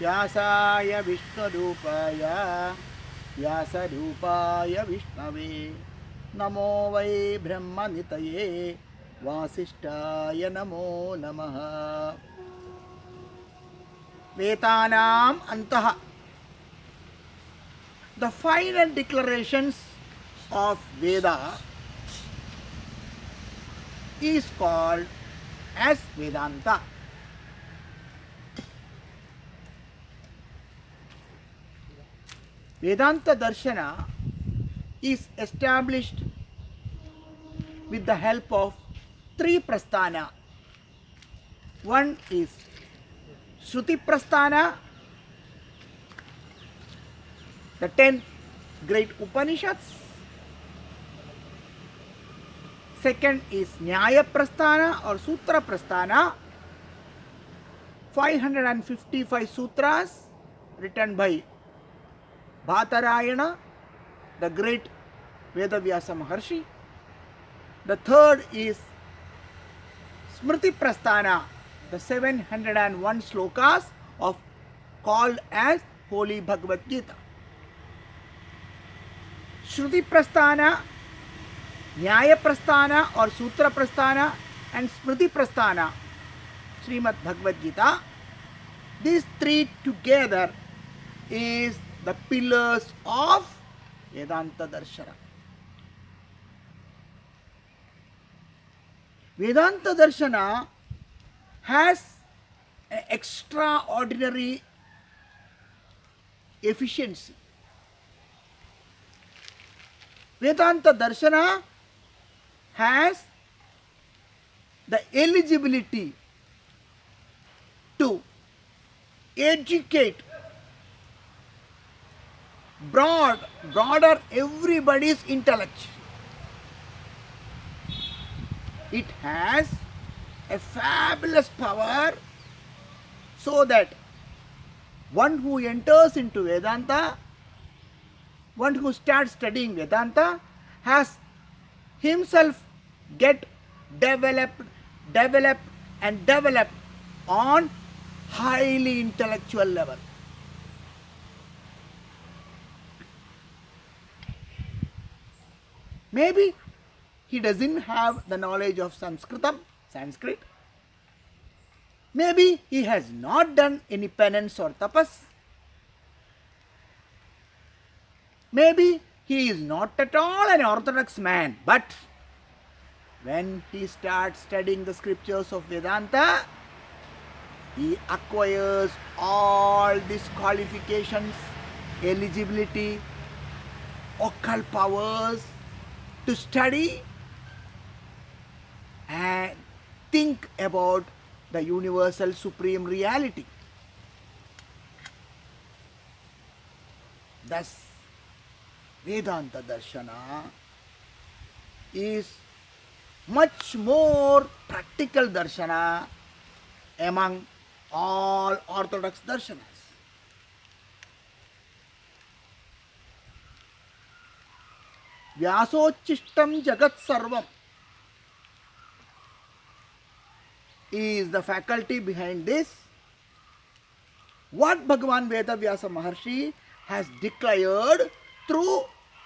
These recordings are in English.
व्यासाय विष्णुरूपाय व्यासरूपाय विष्णवे नमो वै ब्रह्मनितये वासिष्ठाय नमो नमः। वेदानाम् अन्तः, the final declarations of Veda is called as Vedanta. Vedanta Darshana is established with the help of three prasthana. One is Shruti Prasthana, the 10 great Upanishads. Second is Nyaya Prasthana or Sutra Prasthana, 555 sutras written by Bhattarayana, the great Vedavyasa Maharshi. The third is Smriti Prasthana, the 701 slokas of called as Holy Bhagavad Gita. Shruti Prasthana, Nyaya Prasthana or Sutra Prasthana and Smriti Prasthana, Srimad Bhagavad Gita. These three together is the pillars of Vedanta Darshana. Vedanta Darshana has an extraordinary efficiency. Vedanta Darshana has the eligibility to educate broader everybody's intellect. It has a fabulous power so that one who enters into Vedanta, one who starts studying Vedanta, has himself get developed on highly intellectual level. Maybe he doesn't have the knowledge of Sanskrit. Maybe he has not done any penance or tapas. Maybe he is not at all an orthodox man, but when he starts studying the scriptures of Vedanta, he acquires all these qualifications, eligibility, occult powers to study and think about the universal supreme reality. Thus, Vedanta Darshana is much more practical darshana among all orthodox darshanas. Vyasochistam Jagat Sarvam is the faculty behind this. What Bhagavan Vedavyasa Maharshi has declared through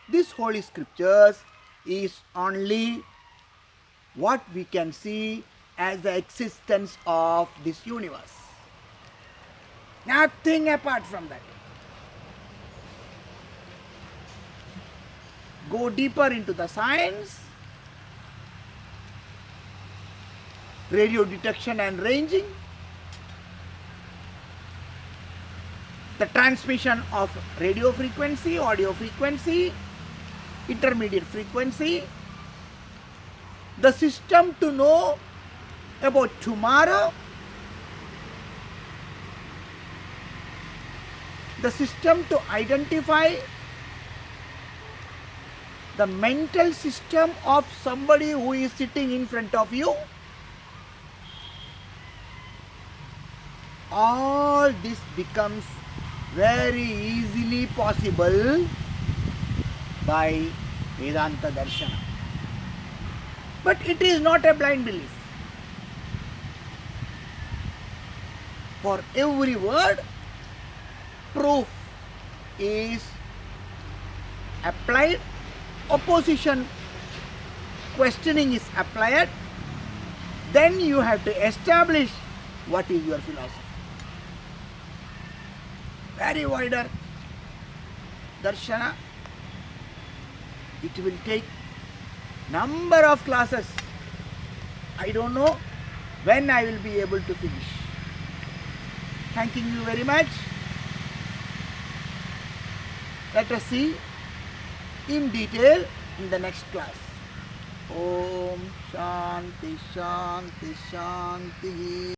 these holy scriptures is only what we can see as the existence of this universe. Nothing apart from that. Go deeper into the science, radio detection and ranging, the transmission of radio frequency, audio frequency, intermediate frequency, the system to know about tomorrow, the system to identify the mental system of somebody who is sitting in front of you. All this becomes very easily possible by Vedanta Darshana. But it is not a blind belief. For every word, proof is applied, opposition questioning is applied, then you have to establish what is your philosophy. Very wider darshana. It will take number of classes. I don't know when I will be able to finish. Thanking you very much. Let us see in detail in the next class. Om Shanti Shanti Shanti.